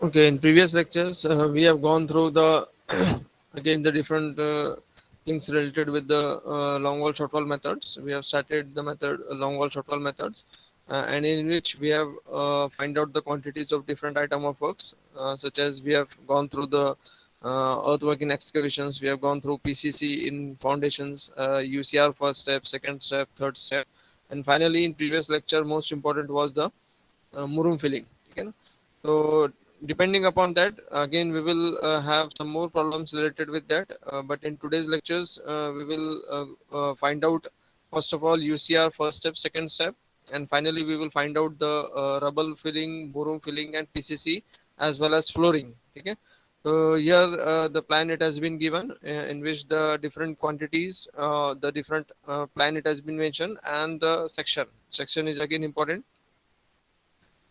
Okay, in previous lectures, we have gone through the again the different things related with the long wall short wall methods. We have started the method long wall short wall methods, and in which we have find out the quantities of different item of works, such as we have gone through the earthwork in excavations. We have gone through PCC in foundations, UCR first step, second step, third step, and finally in previous lecture, most important was the murum filling. Okay? So depending upon that, again we will have some more problems related with that. But in today's lectures, we will find out first of all UCR first step, second step, and finally we will find out the rubble filling, murum filling, and PCC as well as flooring. Okay. So here the plan it has been given in which the different quantities, the different plan it has been mentioned, and the section. Section is again important.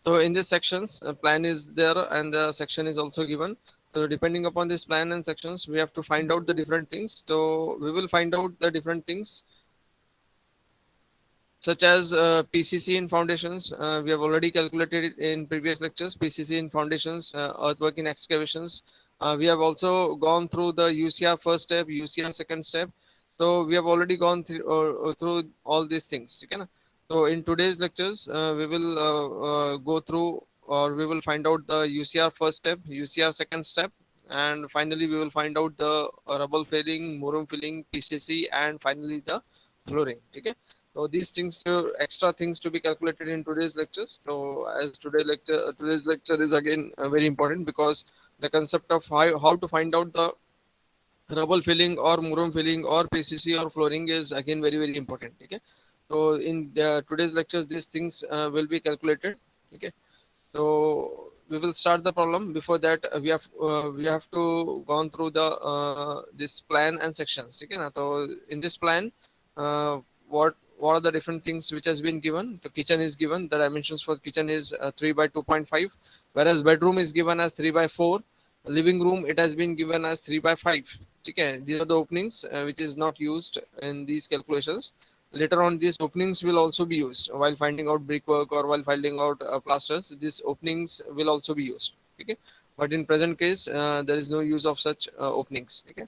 So in these sections, a plan is there and the section is also given. So depending upon this plan and sections, we have to find out the different things. So we will find out the different things such as PCC in foundations. We have already calculated it in previous lectures. PCC in foundations, earthwork in excavations. We have also gone through the UCR first step, UCR second step. So we have already gone through all these things. Okay? So in today's lectures, we will go through or we will find out the UCR first step, UCR second step, and finally we will find out the rubble filling, murum filling, PCC, and finally the flooring. Okay. So these things, extra things to be calculated in today's lectures. So as today's lecture is again very important because the concept of how to find out the rubble filling or murum filling or PCC or flooring is again very important. Okay. So in today's lectures, these things will be calculated. Okay. So we will start the problem. Before that, we have to gone through the this plan and sections. Okay. So in this plan, uh, what are the different things which has been given? The kitchen is given. The dimensions for kitchen is 3 by 2.5, whereas bedroom is given as 3 by 4. Living room it has been given as 3 by 5. Okay. These are the openings which is not used in these calculations. Later on, these openings will also be used while finding out brickwork or while finding out plasters. These openings will also be used. Okay, but in present case, there is no use of such openings. Okay,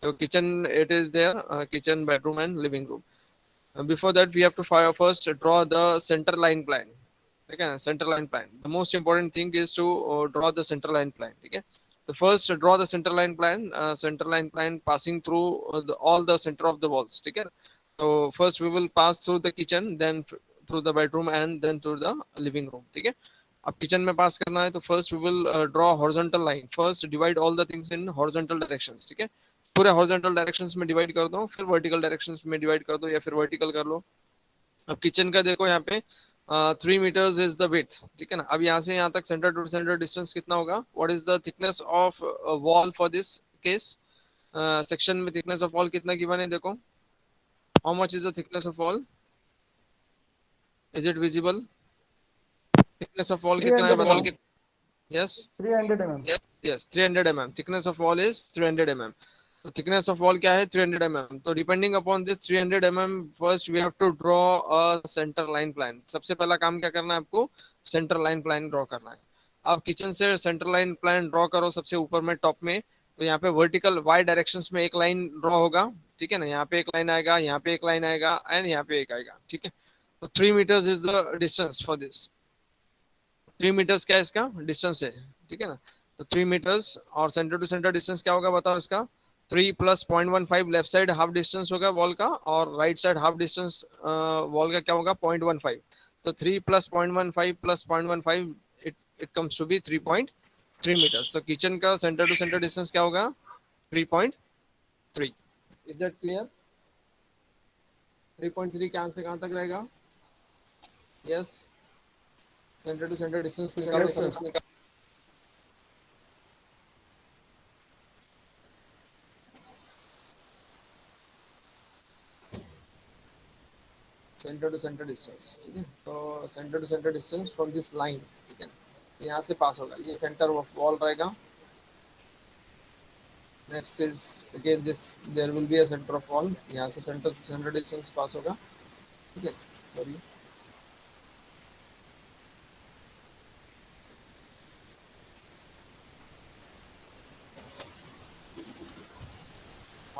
so kitchen it is there, kitchen, bedroom, and living room. Before that, we have to first draw the center line plan. Okay, center line plan. The most important thing is to draw the center line plan. Okay, the first draw the center line plan. Center line plan passing through all the center of the walls. Okay, so first we will pass through the kitchen, then through the bedroom, and then through the living room. ठीक है? अब kitchen में पास करना है तो first we will draw horizontal line. First divide all the things in horizontal directions. ठीक है? पूरे हॉरिजॉन्टल डायरेक्शंस में डिवाइड कर दो, फिर वर्टिकल डायरेक्शंस में डिवाइड कर दो या फिर वर्टिकल कर लो. अब किचन का देखो यहाँ पे 3 meters इज द विड्थ. ठीक है ना. अब यहाँ से यहाँ तक सेंटर टू सेंटर डिस्टेंस कितना होगा? What is the thickness of wall for this case? Section में थिकनेस ऑफ वॉल कितना गिवन है देखो. How much is the thickness of wall? Is it visible? Thickness of wall कितना है 300 बताओ. mm. Yes. 300 mm. Yes, 300 mm. Thickness of wall is 300 mm. So thickness of wall क्या है? 300 mm. So depending upon this 300 mm, first we have to draw a center line plan. सबसे पहला काम क्या करना है आपको? Center line plan draw करना है. आप किचन से सेंटर लाइन प्लान ड्रॉ करो सबसे ऊपर में टॉप में. तो यहाँ पे वर्टिकल वाई डायरेक्शंस में एक लाइन ड्रॉ होगा. ठीक है ना. यहाँ पे एक लाइन आएगा, यहाँ पे एक लाइन आएगा एंड यहाँ पे एक आएगा. ठीक है. तो 3 meters is the distance for this. 3 meters क्या है इसका डिस्टेंस है. ठीक है ना. तो 3 meters और सेंटर टू सेंटर डिस्टेंस क्या होगा बताओ इसका. 3 + 0.15. लेफ्ट साइड हाफ डिस्टेंस होगा वॉल का और right side half distance wall का क्या होगा 0.15. तो 3 + 0.15 + 0.15 it comes to be 3.3 meters. तो किचन का सेंटर टू सेंटर डिस्टेंस क्या होगा 3.3. Is that clear? 3.3 कहाँ से कहाँ तक रहेगा? Yes. Centre to centre distance निकालो. Yes, sir. Centre to centre distance. ठीक है. तो centre to centre distance from this line. ठीक है. यहाँ से पास होगा. ये सेंटर ऑफ वॉल रहेगा. Next is again this there will be a centre of wall. यहाँ से centre to centre distance pass होगा. ठीक है. सॉरी.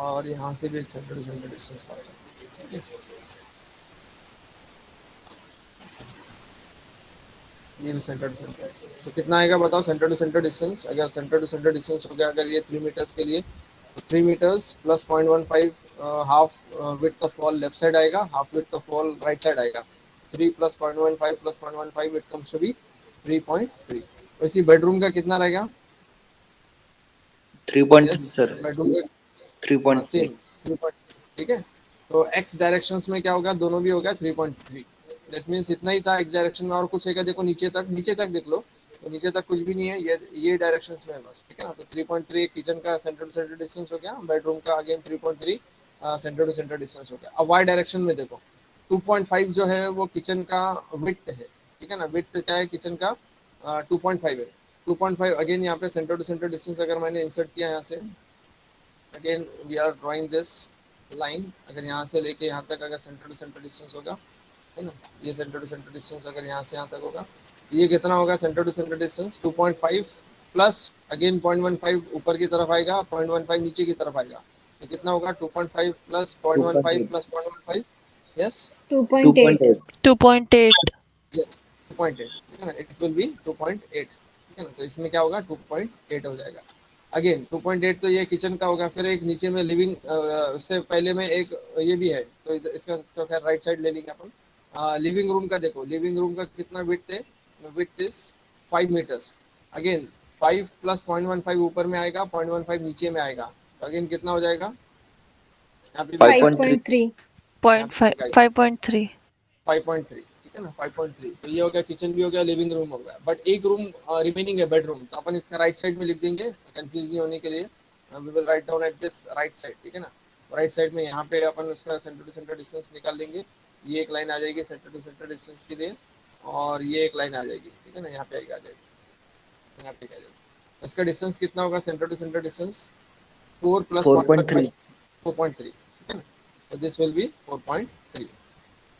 और यहाँ से भी centre to centre distance pass होगा, ठीक है। ये भी सेंटर टू सेंटर डिस्टेंस, तो कितना आएगा बताओ सेंटर टू सेंटर डिस्टेंस। अगर सेंटर टू सेंटर डिस्टेंस हो गया, अगर ये 3 मीटर्स के लिए, तो 3 meters plus 0.15 half width of wall left side आएगा, half width of wall right side आएगा। 3 plus 0.15 plus 0.15 it comes to be 3.3। वैसे बेडरूम का कितना रहेगा? 3.3 यस, सर, बेडरूम का 3.3। सेम 3. ठीक है, तो एक्स डायरेक्शंस में क्या होगा, दोनों भी होगा 3.3। दैट मीन्स इतना ही था एक्स डायरेक्शन में, और कुछ है क्या देखो, नीचे तक देख लो, तो नीचे तक कुछ भी नहीं है, ये डायरेक्शंस में है बस, ठीक है ना। तो 3.3 किचन का सेंटर टू सेंटर डिस्टेंस हो गया, बेडरूम का again 3.3 centre to centre distance हो गया। अब वाई डायरेक्शन में देखो, 2.5 जो है वो किचन का विड्थ है, ठीक है ना। विड्थ क्या है किचन का, 2.5 है। 2.5 अगेन यहाँ पे सेंटर टू सेंटर डिस्टेंस अगर मैंने इंसर्ट किया यहाँ से, again we are drawing this line, अगर यहाँ से लेके यहाँ तक अगर सेंटर टू सेंटर डिस्टेंस होगा, है ना, ये सेंटर टू सेंटर डिस्टेंस अगर यहाँ से यहाँ तक होगा, ये कितना होगा centre to centre distance 2.5 plus again 0.15 ऊपर की तरफ आएगा, 0.15 नीचे की तरफ आएगा, तो कितना होगा 2.5 प्लस 0.15 प्लस 0.15, यस 2.8. 2.8. यस 2.8, ठीक है ना, इट विल बी 2.8, ठीक है ना। तो इसमें क्या होगा 2.8 हो जाएगा। अगेन 2.8 तो ये किचन का होगा, फिर एक नीचे में लिविंग, उससे पहले में एक ये भी है, तो इसका तो खैर राइट साइड ले लेंगे अपन। लिविंग रूम का देखो, लिविंग रूम का कितना विड्थ है, विड्थ इज 5 मीटर्स। अगेन 5 प्लस 0.15 ऊपर में आएगा, 0.15 नीचे में आएगा, तो अगेन कितना हो जाएगा, यहाँ पे भी आएगा, 5.3। 5.3. यहाँ पे भी आएगा 5.3. 5.3, ठीक है ना, 5.3। तो ये हो गया, किचन भी हो गया, लिविंग रूम हो गया, बट एक रूम रिमेनिंग है, बेडरूम, तो अपन इसका राइट साइड में लिख देंगे कंफ्यूज नहीं होने के लिए। We will write down at this right side, ठीक है ना। राइट साइड में यहाँ पे अपन उसका सेंटर टू सेंटर डिस्टेंस निकाल लेंगे। ये एक लाइन आ जाएगी सेंटर टू सेंटर डिस्टेंस के लिए, और ये एक लाइन आ जाएगी, ठीक है ना, यहाँ पे आ जाएगी, यहाँ पे आ जाएगी। इसका डिस्टेंस कितना होगा centre to centre distance, 4 plus 4.3। 4.3, ठीक है ना। तो this will be 4.3।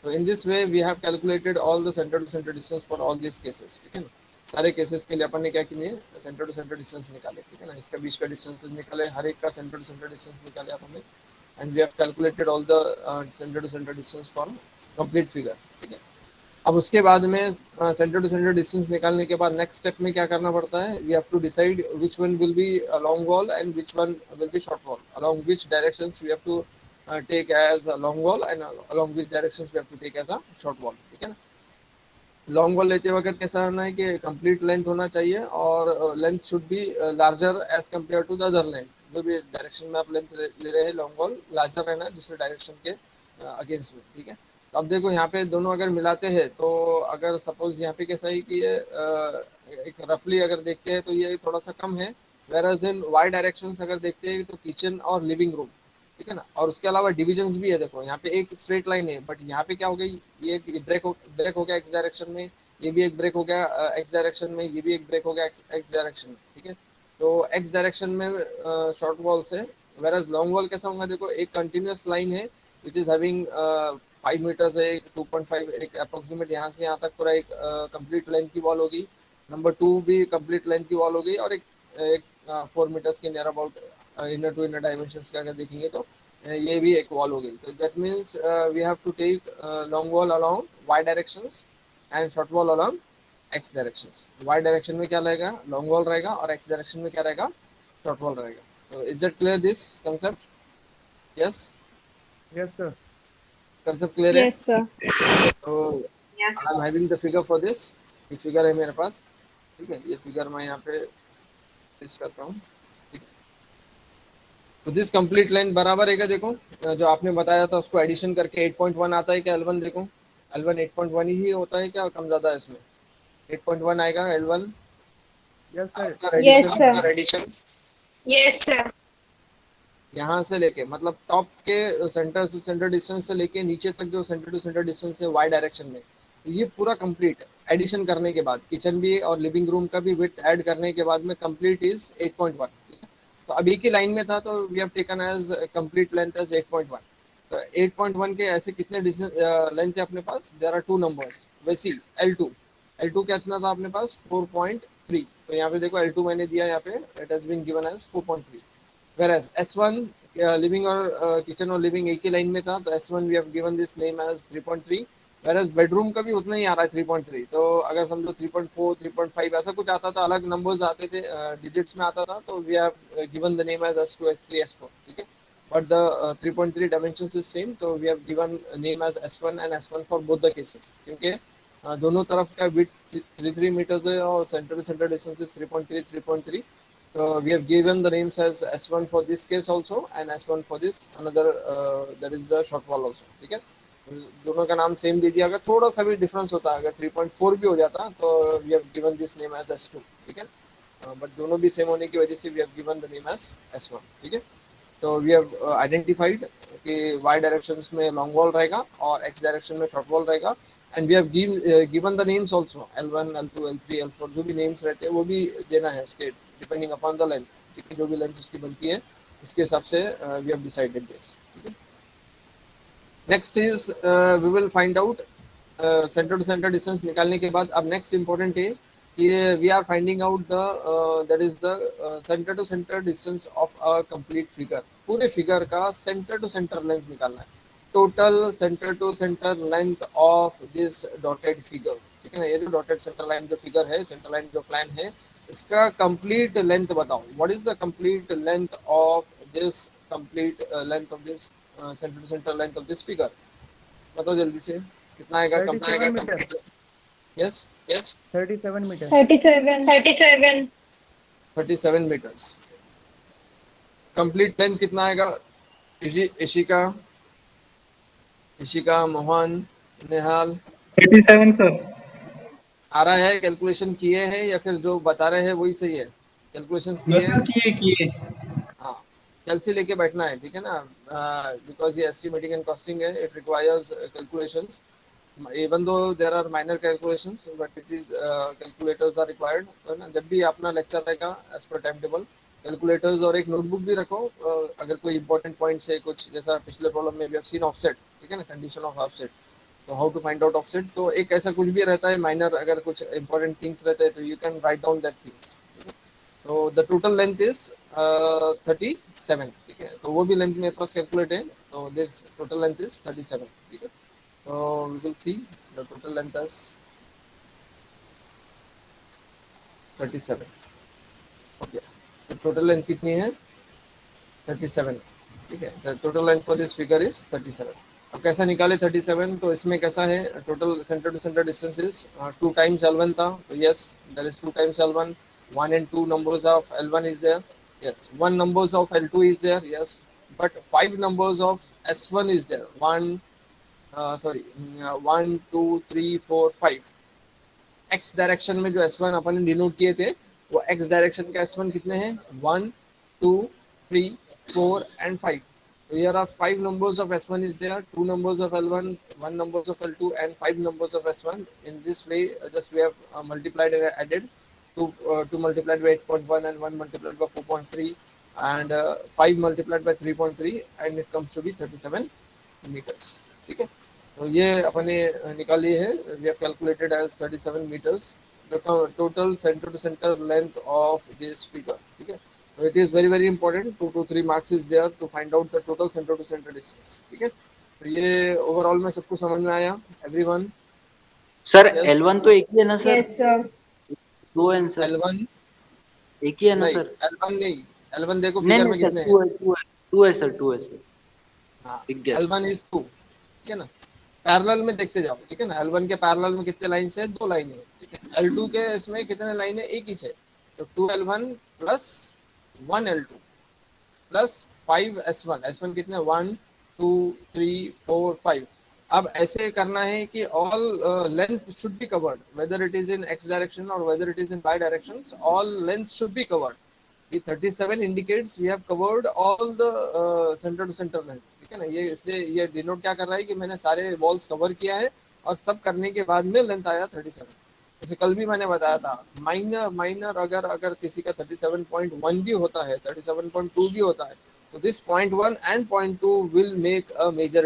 So in this way we have calculated all the center to center distance for all these cases, ठीक है ना। सारे केसेस के लिए अपन ने क्या किए, सेंटर टू सेंटर डिस्टेंस निकाले, ठीक है ना, इसका बीच का डिस्टेंसेस निकाले, हर एक का सेंटर टू सेंटर डिस्टेंस निकाले अपन ने, and we have calculated all the centre to centre distance for complete figure, ठीक है। अब उसके बाद में सेंटर टू सेंटर डिस्टेंस निकालने के बाद नेक्स्ट स्टेप में क्या करना पड़ता है, we have to decide which one will be long wall and which one will be short wall, along which directions we have to take as a long wall and along which directions we have to take as a short wall, ठीक है ना। Long wall लेते वक्त कैसा होना है कि complete length होना चाहिए, और length should be larger as compare to the other length, जो भी डायरेक्शन में आप लेंथ ले रहे हैं लॉन्ग वॉल लार्जर रहना है दूसरे डायरेक्शन के अगेंस्ट में, ठीक है। तो अब देखो यहाँ पे दोनों अगर मिलाते हैं, तो अगर सपोज यहाँ पे कैसा है कि ये एक रफली अगर देखते हैं तो ये थोड़ा सा कम है, वेरएज इन वाई डायरेक्शन अगर देखते हैं तो किचन और लिविंग रूम, ठीक है ना। और उसके अलावा डिविजन्स भी है, देखो यहाँ पे एक स्ट्रेट लाइन है, बट यहाँ पे क्या हो गई, ये ब्रेक हो गया एक्स डायरेक्शन में, ये भी एक ब्रेक हो गया एक्स डायरेक्शन में, ये भी एक ब्रेक हो गया एक्स डायरेक्शन में, ठीक है। तो एक्स डायरेक्शन में शॉर्ट वॉल से, वेरएज लॉन्ग वॉल कैसा होगा, देखो एक कंटिन्यूअस लाइन है विच इज हैविंग 5 मीटर्स है, 2.5 एक अप्रोक्सीमेट यहाँ से यहाँ तक पूरा एक कंप्लीट लेंथ की वॉल होगी। नंबर 2 भी कंप्लीट लेंथ की वॉल होगी, और एक 4 मीटर्स के near about inner to inner dimensions का अगर देखेंगे तो ये भी एक वॉल हो गई। तो that means we have to take long wall along Y directions and short wall along X directions. Y direction में क्या रहेगा, लॉन्ग वॉल रहेगा, और एक्स डायरेक्शन में क्या रहेगा, शॉर्ट वॉल रहेगा। तो is that clear this concept? Yes, Yes, sir. Concept clear है? Yes, sir. तो I am having the figure for this, ये फिगर है मेरे पास, ठीक है। ये फिगर मैं यहाँ पे पेस्ट करता हूँ, तो दिस कंप्लीट लाइन बराबर है क्या, देखो जो आपने बताया था उसको एडिशन करके 8.1 आता है क्या L1, देखो L1 8.1 ही होता है क्या, कम ज्यादा है इसमें, 8.1 आएगा L1 Yes, sir. After Yes, sir. Addition. Yes, sir. यहाँ से लेके मतलब टॉप के सेंटर टू सेंटर डिस्टेंस से लेके नीचे तक जो सेंटर टू सेंटर डिस्टेंस है वाई डायरेक्शन में, ये पूरा कंप्लीट एडिशन करने के बाद, किचन भी और लिविंग रूम का भी विड्थ ऐड करने के बाद में कंप्लीट इज 8.1। तो अब एक ही लाइन में था, तो we have taken as complete length as 8.1। तो 8.1 के ऐसे कितने लेंथ है अपने पास, देयर आर 2 नंबर्स, वैसी L2 कितना था अपने पास 4.3। तो यहाँ पे देखो L2 मैंने दिया यहाँ पे, it has been given as 4.3, whereas S1 living और किचन और लिविंग एक ही लाइन में था, तो S1 we have given this name as 3.3, whereas bedroom का भी उतना ही आ रहा है 3.3। तो अगर समझो 3.4 3.5 ऐसा कुछ आता था, अलग नंबर्स आते थे, डिजिट्स में आता था, तो we have given the name as S2 S3 S4, ठीक है। But the 3.3 dimensions is same, तो we have given name as S1 and S1 for both the cases, क्योंकि दोनों तरफ का विड्थ 33 मीटर्स है और centre to centre distance is 3.3 3.3। So we have given the names as S1 for this case also and S1 for this another, that is the short wall also, ठीक है। दोनों का नाम सेम दे दिया, अगर थोड़ा सा भी डिफरेंस होता, अगर 3.4 भी हो जाता तो we have given this name as S2, ठीक है। बट दोनों भी सेम होने की वजह से we have given the name as S1, ठीक है। तो वी हैव आइडेंटिफाइड कि y डायरेक्शन में लॉन्ग वॉल रहेगा और x डायरेक्शन में शॉर्ट वॉल रहेगा, and we have given the names also, L1 L2 L3 L4 जो भी नेम्स रहते हैं वो भी देना है उसके, डिपेंडिंग अपॉन द लेंथ, ठीक है। जो भी लेंथ उसकी बनती है उसके हिसाब से वी हैव डिसाइडेड दिस, ठीक है। Next is we will find out centre to centre distance निकालने के बाद अब नेक्स्ट इंपॉर्टेंट है कि we are finding out the that is the centre to centre distance of a complete figure. पूरे figure का सेंटर टू सेंटर लेंथ निकालना है, total centre to centre length of this dotted figure, ठीक है ना। ये जो डॉटेड सेंटर लाइन जो फिगर है, सेंटर लाइन जो प्लान है, इसका कंप्लीट लेंथ बताओ। What is the complete length of this, complete length of this centre to centre length of this figure, बताओ जल्दी से कितना आएगा 37 metre. Complete. Yes yes 37 metre. 37 37 metres. Complete length कितना आएगा? इशिका, इशिका, मोहन, नेहाल, 37 सर। आ रहा है? कैलकुलेशन किए हैं या फिर जो बता रहे हैं वही सही है? कैलकुलेशन किए हैं? किए हाँ, कल से लेके बैठना है, ठीक है ना, बिकॉज ये एस्टिमेटिंग एंड कॉस्टिंग है, it requires calculations, even though there are minor calculations but it is calculators are required, है ना। जब भी अपना लेक्चर रहेगा as per time table, calculators और एक नोटबुक भी रखो, अगर कोई इंपॉर्टेंट पॉइंट्स है कुछ, जैसा पिछले प्रॉब्लम में वी हैव सीन ऑफसेट, ठीक है ना, कंडीशन ऑफ ऑफसेट, तो how to find out offset, तो एक ऐसा कुछ भी रहता है माइनर, अगर कुछ इंपॉर्टेंट थिंग्स रहते हैं तो you can write down that things. तो द टोटल लेंथ इज 37, ठीक है। तो वो भी लेंथ मेरे पास कैलकुलेट है, तो दिस टोटल लेंथ इज 37, ठीक है। So we will see the total length as 37, okay। तो total length कितनी है? 37, ठीक है। The total length for this figure is 37। अब कैसा निकाले 37? तो इसमें कैसा है, total centre to centre distance is 2 times L1 था, तो yes there is 2 times L1, 1 and 2 numbers of L1 is there, yes, 1 numbers of L2 is there, yes, but 5 numbers of S1 is there, 1 1 2 3 4 5। X direction में जो S1 अपन ने denote किए थे, वो x direction का S1 कितने हैं? 1 2 3 4 and 5। So here are 5 numbers of S1 is there, 2 numbers of L1, 1 numbers of L2 and 5 numbers of S1। In this way just we have multiplied and added, 2 multiplied by 8.1 and 1 multiplied by 4.3 and 5 multiplied by 3.3 and it comes to be 37 meters, ठीक है। तो ये अपने निकाली है, we have calculated as 37 metres the total centre to centre length of this figure, ठीक है। तो it is very very important, 2 to 3 marks is there to find out the total centre to centre distance, ठीक है। तो ये overall में सबको समझ में आया एवरीवन? Sir Yes. L1 तो एक ही है ना सर? Yes, sir. दो है सर? L1 एक ही है ना नहीं, सर? L1 नहीं, L1 देखो नहीं फिगर नहीं में सर, कितने हैं? 2 है सर, 2 है सर। हाँ, एक गैस L1 is 2, ठीक है ना। पैरेलल में देखते जाओ, ठीक है ना। L1 के पैरेलल में कितने लाइन है? 2 लाइन है, ठीक है। L2 के इसमें कितने लाइन है? एक ही है, तो 2L1 plus 1L2 plus 5S1। S1 कितने? 1 2 3 4 5। अब ऐसे करना है कि all length should be covered, whether it is in X direction और whether it is in Y direction, all length should be covered. The 37 indicates we have covered all the center to center length, ठीक है ना। ये इसलिए ये denote क्या कर रहा है कि मैंने सारे वॉल्स कवर किया है और सब करने के बाद में लेंथ आया 37। जैसे कल भी मैंने बताया था, माइनर अगर किसी का 37.1 भी होता है, 37.2 भी होता है, तो this 0.1 and 0.2 will make a major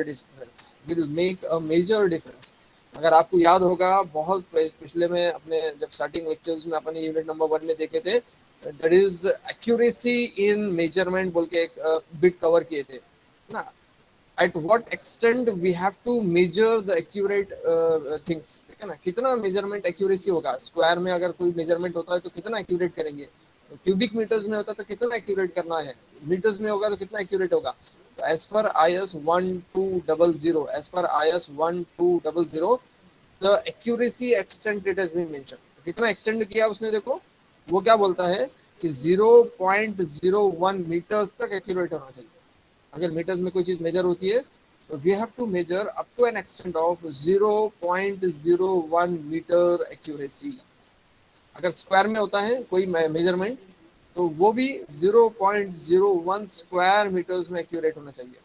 difference। अगर आपको याद होगा, बहुत पिछले में अपने जब स्टार्टिंग लेक्चर्स में अपने यूनिट नंबर 1 में देखे थे, that is accuracy in measurement बोल के एक बिट कवर किए थे ना. At what extent we have to measure the accurate things, ठीक है ना. कितना मेजरमेंट एक्यूरेसी होगा. स्क्वायर में अगर कोई मेजरमेंट होता है तो कितना एक्यूरेट करेंगे. क्यूबिक मीटर्स में होता है तो कितना एक्यूरेट करना है. मीटर्स में होगा तो कितना एक्यूरेट होगा. As per IS 1200, as per IS 1200 the accuracy extent it has been mention. कितना एक्सटेंड किया उसने, देखो वो क्या बोलता है कि 0.01 मीटर्स तक एक्यूरेट होना चाहिए. अगर मीटर्स में कोई चीज मेजर होती है तो we have to measure up to an extent of 0.01 metre accuracy. अगर स्क्वायर में होता है कोई मेजरमेंट तो वो भी 0.01 स्क्वायर मीटर्स में एक्यूरेट होना चाहिए.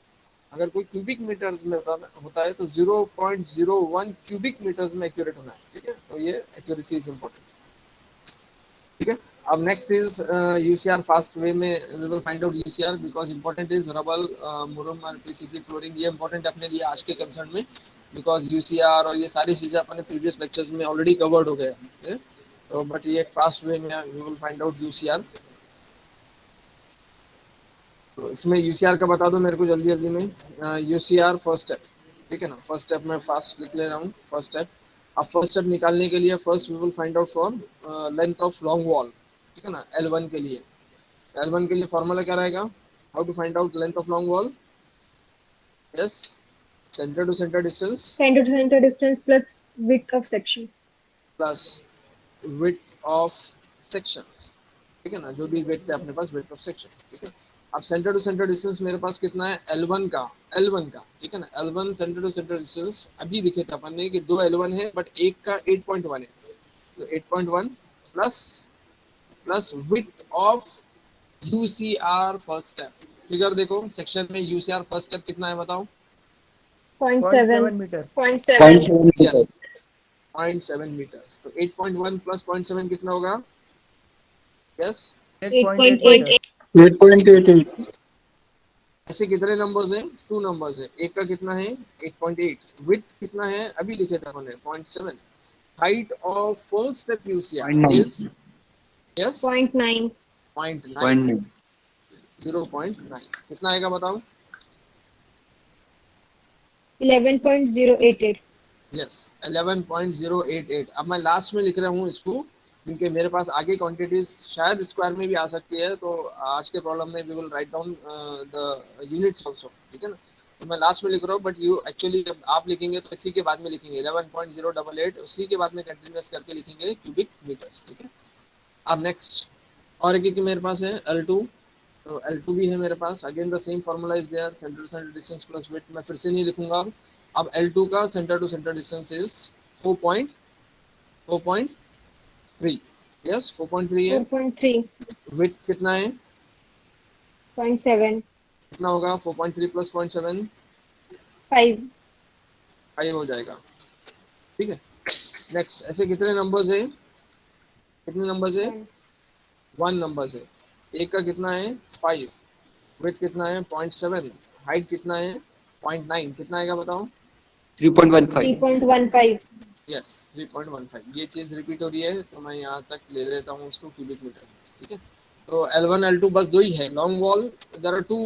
अगर कोई क्यूबिक मीटर्स में होता है तो 0.01 क्यूबिक मीटर्स में एक्यूरेट होना है. ठीक है, तो ये एक्यूरेसी इज इम्पोर्टेंट. ठीक है. अब next is UCR. Fast way में we will find out UCR because important is rubble, मुरुम और पीसीसी फ्लोरिंग. ये इंपॉर्टेंट अपने लिए आज के कंसर्न में बिकॉज यूसीआर और ये सारी चीजें अपने प्रीवियस लेक्चर्स में ऑलरेडी कवर्ड हो गए हैं. तो बट ये फास्ट वे में वी विल फाइंड आउट यूसीआर. तो इसमें यूसीआर का बता दो मेरे को जल्दी जल्दी में. यूसीआर फर्स्ट स्टेप, ठीक है ना. फर्स्ट स्टेप में फास्ट लिख ले रहा हूँ. फर्स्ट स्टेप, अब फर्स्ट स्टेप निकालने के लिए first we will find out for length of long wall, ठीक है ना. L1 के लिए, L1 के लिए फॉर्मूला क्या रहेगा. How to find out length of long wall. Yes, centre to centre distance Center to center distance plus width of section. Plus width of sections, ठीक है ना. जो भी विड्थ है अपने पास, विड्थ ऑफ सेक्शन. ठीक है. अब सेंटर टू सेंटर डिस्टेंस मेरे पास कितना है, L1 का, ठीक है ना. L1 centre to centre distance अभी दिखे थे अपन ने कि 2 L1 है बट एक का 8.1 है. तो 8.1 plus width of UCR first step. Figure देखो सेक्शन में यूसीआर फर्स्ट स्टेप कितना है बताओ. 0.7 मीटर. 0.7 yes, 0.7 metres. तो 8.1 प्लस 0.7 कितना होगा. यस, 8.8 8.88. ऐसे कितने नंबर्स हैं, 2 नंबर्स हैं. एक का कितना है 8.8. विड्थ कितना है अभी लिखे थे हमने 0.7. Height of first step UCR 0.9. Is yes 0.9 0.9. 0.9 कितना आएगा बताओ. 11.088 यस 11.088. अब मैं लास्ट में लिख रहा हूँ इसको क्योंकि मेरे पास आगे क्वांटिटीज शायद स्क्वायर में भी आ सकती है. तो आज के प्रॉब्लम में we will write down the units also, ठीक है ना. तो मैं लास्ट में लिख रहा हूँ बट यू एक्चुअली जब आप लिखेंगे तो इसी के बाद में लिखेंगे 11.088. उसी के बाद में कंटिन्यूअस करके लिखेंगे क्यूबिक मीटर्स. ठीक है. अब नेक्स्ट और एक मेरे पास है L2. तो L2 भी है मेरे पास. Again the same formula is there, centre to centre distance plus width. मैं फिर से नहीं लिखूंगा. अब L2 का centre to centre distance is 4.3. Yes 4.3 है. 4.3 विड्थ कितना है, 0.7 कितना होगा. 4.3 प्लस 0.7 5 5 हो जाएगा. ठीक है. नेक्स्ट ऐसे कितने नंबर्स है, कितने नंबर्स है, 1 नंबर्स है. एक का कितना है 5. विड्थ कितना है 0.7. हाइट कितना है 0.9. कितना आएगा बताओ. 3.15. 3.15 यस 3.15. ये चीज रिपीट हो रही है तो मैं यहाँ तक ले लेता हूँ उसको क्यूबिक मीटर. ठीक है. तो L1 L2 बस 2 ही है. Long wall there are 2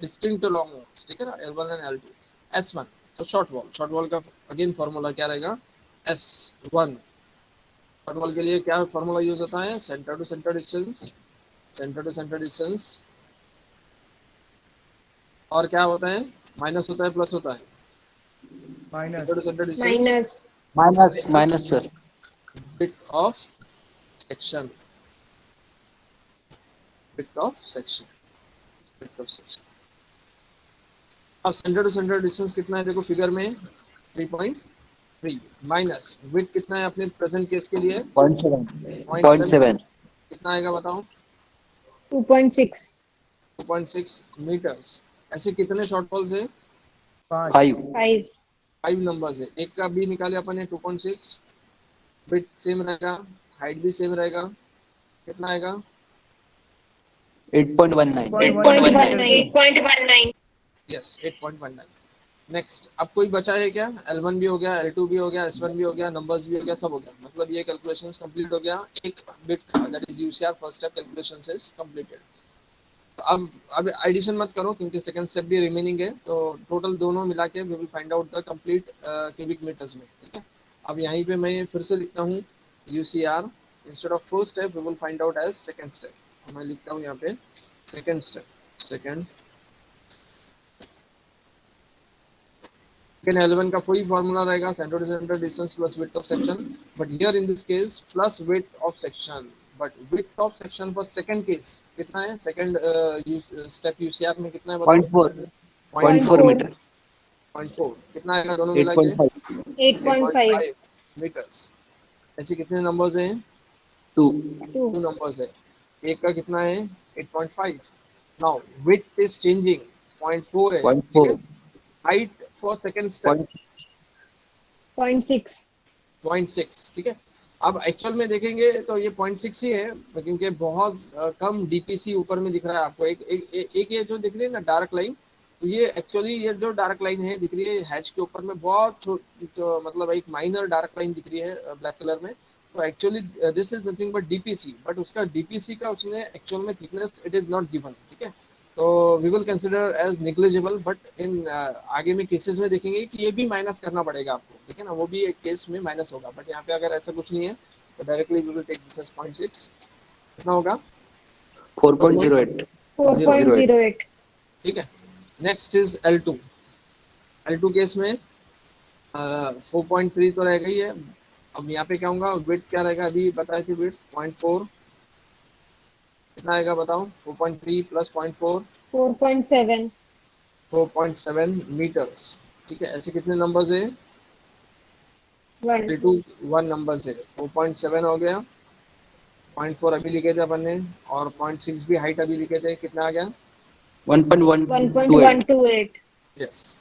distinct long walls, ठीक है ना. L1 and L2. S1 तो शॉर्ट वॉल का अगेन फॉर्मूला क्या रहेगा. S1 शॉर्ट वॉल के लिए क्या फॉर्मूला यूज होता है, सेंटर टू सेंटर डिस्टेंस और क्या होता है, माइनस होता है प्लस होता है. Centre to centre distance Minus, sir. width of section. अब सेंटर टू सेंटर डिस्टेंस कितना है देखो फिगर में 3.3 माइनस विड्थ कितना है अपने प्रेजेंट केस के लिए 0.7. कितना आएगा बताओ. 2.6 2.6 मीटर्स. ऐसे कितने शॉर्ट वॉल्स है, 5. 5 5 नंबर्स है. एक का भी निकाले अपन ने 2.6. विड्थ सेम रहेगा, हाइट भी सेम रहेगा. कितना आएगा 8.19. 8.19 यस 8.19. नेक्स्ट अब कोई बचा है क्या? L1 भी हो गया, L2 भी हो गया, S1 भी हो गया, नंबर्स भी हो गया, सब हो गया, मतलब ये कैलकुलेशंस कंप्लीट हो गया एक बिट का, that is UCR first step calculations is completed. तो अब एडिशन मत करो क्योंकि सेकंड स्टेप भी रिमेनिंग है, तो टोटल दोनों मिला के we will find out the complete cubic metres में, ठीक है। अब यहीं पे मैं फिर से लिखता हूँ UCR instead of first step we will find out as second step. मैं लिखता हूँ यहाँ पे सेकंड स्टेप, सेकंड L1 का कोई फॉर्मूला रहेगा centre to centre distance plus width of section, but here in this case plus width of section, but width of section for second case कितना है? सेकंड स्टेप यूसीआर में कितना है बताओ? 0.4 metre, 0.4 कितना आएगा दोनों मिला के? 8.5 8.5 मीटर्स। ऐसे कितने नंबर्स हैं? 2 टू नंबर्स है, एक का कितना है? 8.5। नाउ विड्थ इज चेंजिंग, 0.4 है, ठीक है। 0.4 हाइट फॉर सेकंड स्टेप 0.6 0.6, ठीक है। अब एक्चुअल में देखेंगे तो ये 0.6 ही है, क्योंकि बहुत कम डीपीसी ऊपर में दिख रहा है आपको। एक ये जो दिख रही है ना डार्क लाइन, तो ये एक्चुअली ये जो डार्क लाइन है दिख रही है हैच के ऊपर में बहुत तो मतलब एक माइनर डार्क लाइन दिख रही है ब्लैक कलर में। तो actually this is nothing but DPC, but उसका डीपीसी का उसने एक्चुअल में thickness it is not given, ठीक है। तो we will consider as negligible, but in आगे में केसेस में देखेंगे कि ये भी माइनस करना पड़ेगा आपको, ठीक है ना, वो भी एक केस में माइनस होगा। बट यहाँ पे अगर ऐसा कुछ नहीं है तो directly we will take this as 0.6। कितना होगा? 4.08 4.08 ठीक है। Next is L2। L2 case में 4.3 तो रह गई है। अब यहाँ पे क्या होगा? विड्थ क्या रहेगा? अभी बताए थे विड्थ 0.4, कितना आएगा बताओ? 4.3 प्लस 0.4 4.7 4.7 मीटर्स, ठीक है। ऐसे कितने नंबर्स है? 1 L2 1 नंबर्स है, 4.7 हो गया, 0.4 अभी लिखे थे अपन ने, और 0.6 भी हाइट अभी लिखे थे, कितना आ गया? 1.128 1.128 yes.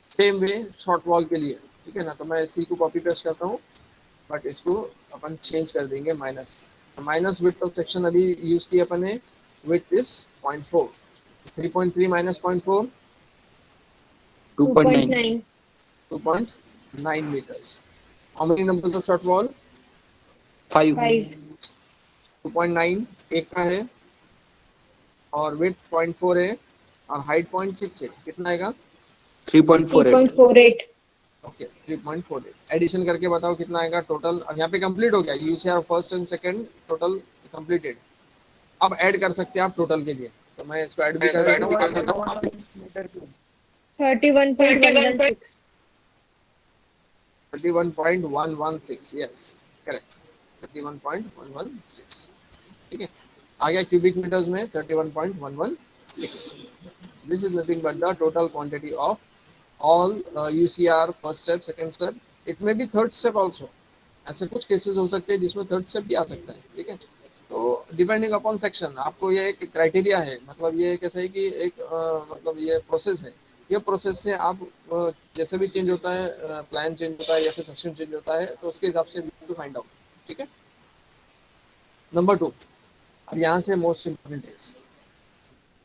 Same way short wall के लिए, ठीक है ना। तो मैं इसी को कॉपी पेस्ट करता हूँ, बट इसको अपन चेंज कर देंगे minus. Minus width of section अभी यूज किया अपन ने, width is 0.4, 3.3 minus 0.4 2.9 2.9 meters. How many numbers of short wall? 5 5 2.9 एक का है, और width 0.4 है, और हाइट 0.6 है, कितना आएगा? 3.48 3.48 ओके 3.48। एडिशन करके बताओ कितना आएगा टोटल। अब यहाँ पे कंप्लीट हो गया UCR first and second total completed. अब ऐड कर सकते हैं आप टोटल के लिए, तो मैं इसको ऐड भी कर देता हूँ। मीटर क्यूब 31.116 31.116, यस करेक्ट, 31.116, ठीक है। आ गया क्यूबिक मीटर्स में 31.116। This is nothing but the total quantity of all UCR first step, second step, it may be third step also. ऐसे कुछ केसेस हो सकते हैं जिसमें थर्ड स्टेप भी आ सकता है, ठीक है। तो डिपेंडिंग अपॉन सेक्शन, आपको ये एक क्राइटेरिया है, मतलब ये कैसे है कि एक मतलब ये प्रोसेस है। ये प्रोसेस से आप जैसे भी चेंज होता है, प्लान चेंज होता है या फिर सेक्शन चेंज होता है, तो उसके हिसाब से टू फाइंड आउट, ठीक है। नंबर 2, अब यहाँ से most important is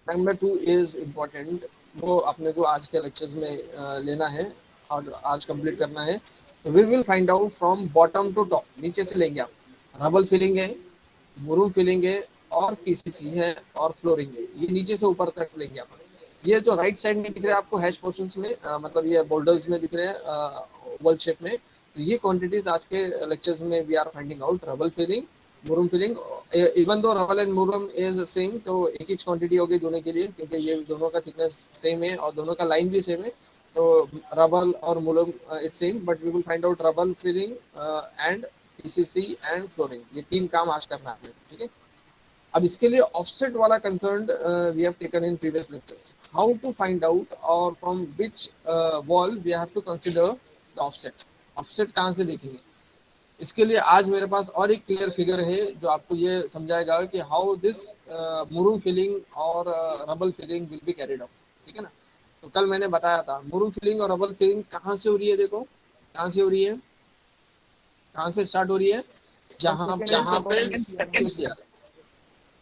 number 2 is important, वो अपने को आज के लेक्चर्स में लेना है और आज कंप्लीट करना है। We will find out from bottom to top, नीचे से लेंगे आप। रबल फिलिंग है, मुरूम फिलिंग है, और पीसीसी है, और फ्लोरिंग है, ये नीचे से ऊपर तक लेंगे आप। ये जो राइट साइड में दिख रहे हैं आपको हैश पोर्शंस में, मतलब ये बोल्डर्स में दिख रहे हैं ओवल शेप में, तो ये क्वांटिटीज आज के लेक्चर्स में we are finding out. Rubble filling, murum filling, even though rubble and murum is same, तो एक ही क्वांटिटी होगी दोनों के लिए, क्योंकि ये दोनों का थिकनेस सेम है और दोनों का लाइन भी सेम है। तो रबल और murum is same, but we will find out rubble filling and PCC and flooring, ये 3 काम आज करना है, ठीक है। अब इसके लिए ऑफसेट वाला concern we have taken in previous lectures, how to find out और from which wall we have to consider the offset. Offset कहाँ से देखेंगे, इसके लिए आज मेरे पास और एक क्लियर फिगर है जो आपको ये समझाएगा कि हाउ दिस मुरूम फिलिंग और rubble filling will be carried out, ठीक है ना। तो कल मैंने बताया था मुरूम फिलिंग और रबल फिलिंग कहाँ से हो रही है, देखो कहाँ से हो रही है, कहाँ से स्टार्ट हो रही है, जहाँ पे यूसीआर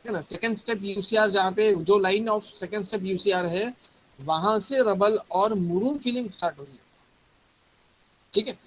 है ना, सेकंड स्टेप यूसीआर, जहाँ पे जो लाइन ऑफ सेकंड स्टेप यूसीआर है वहां से रबल और मुरूम फिलिंग स्टार्ट हो रही है। ठीक है,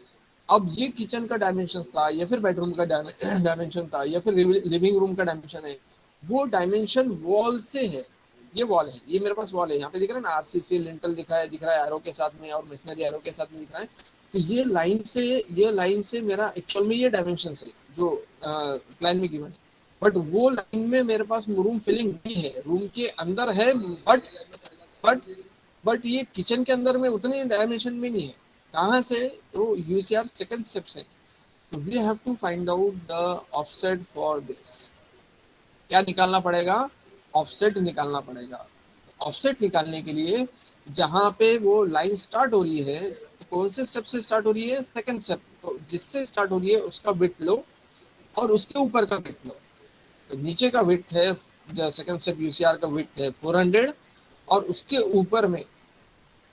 अब ये किचन का डायमेंशन था या फिर बेडरूम का डायमेंशन था या फिर लिविंग रूम का डायमेंशन है, वो डायमेंशन वॉल से है। ये वॉल है, ये मेरे पास वॉल है, यहाँ पे दिख रहा है ना, आरसीसी लिंटल दिख रहा है एरो के साथ में और मिशनरी एरो के साथ में दिख रहा है। तो ये लाइन से मेरा एक्चुअल में ये डायमेंशन है जो प्लान में गिवन है। बट वो लाइन में मेरे पास रूम फिलिंग नहीं है, रूम के अंदर है, बट बट ये किचन के अंदर में उतने डायमेंशन में नहीं है। कहाँ से? तो यूसीआर सेकंड स्टेप से। तो we have to find out the offset for this. क्या निकालना पड़ेगा? ऑफसेट निकालना पड़ेगा। ऑफसेट निकालने के लिए जहां पे वो लाइन स्टार्ट हो रही है, तो कौन से स्टेप से स्टार्ट हो रही है? Second step. तो जिससे स्टार्ट हो रही है उसका विड्थ लो और उसके ऊपर का विड्थ लो। तो नीचे का विड्थ है, सेकंड स्टेप यूसीआर का विड्थ है 400 और उसके ऊपर में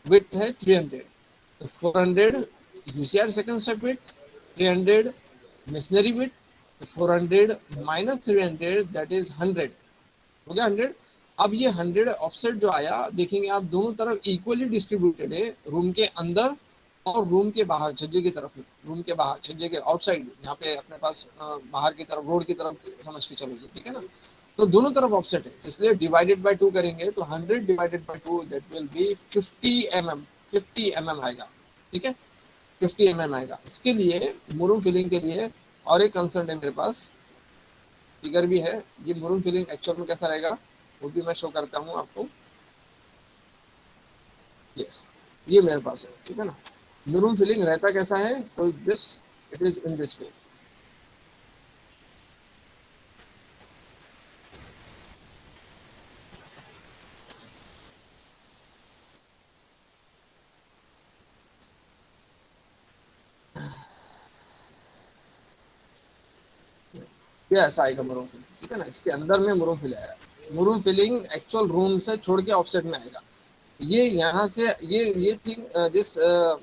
विड्थ है 300। तो 400 UCR second step width, 300 masonry width, 400 minus 300 that is 100। हो गया 100। अब ये 100 ऑफसेट जो आया, देखेंगे आप दोनों तरफ इक्वली डिस्ट्रीब्यूटेड है, रूम के अंदर और रूम के बाहर छज्जे की तरफ। रूम के बाहर छज्जे के आउटसाइड, यहाँ पे अपने पास बाहर की तरफ रोड की तरफ समझ के चलोगे, ठीक है ना। तो दोनों तरफ ऑफसेट है, इसलिए डिवाइडेड बाय 2 करेंगे तो 100 divided by 2 that will be 50 mm आएगा। ठीक है, 50 mm आएगा। इसके लिए मुरूम फिलिंग के लिए और एक कंसर्न है मेरे पास, फिगर भी है। ये मुरूम फिलिंग एक्चुअल में कैसा रहेगा वो भी मैं शो करता हूँ आपको। यस, ये मेरे पास है, ठीक है ना। मुरूम फिलिंग रहता कैसा है? तो this it is in this way. ये ऐसा आएगा मुरूम फिलिंग, ठीक है ना। इसके अंदर में मुरूम फिल आएगा। मुरूम फिलिंग एक्चुअल रूम से छोड़ के ऑफसेट में आएगा। ये यहाँ से ये थिंग दिस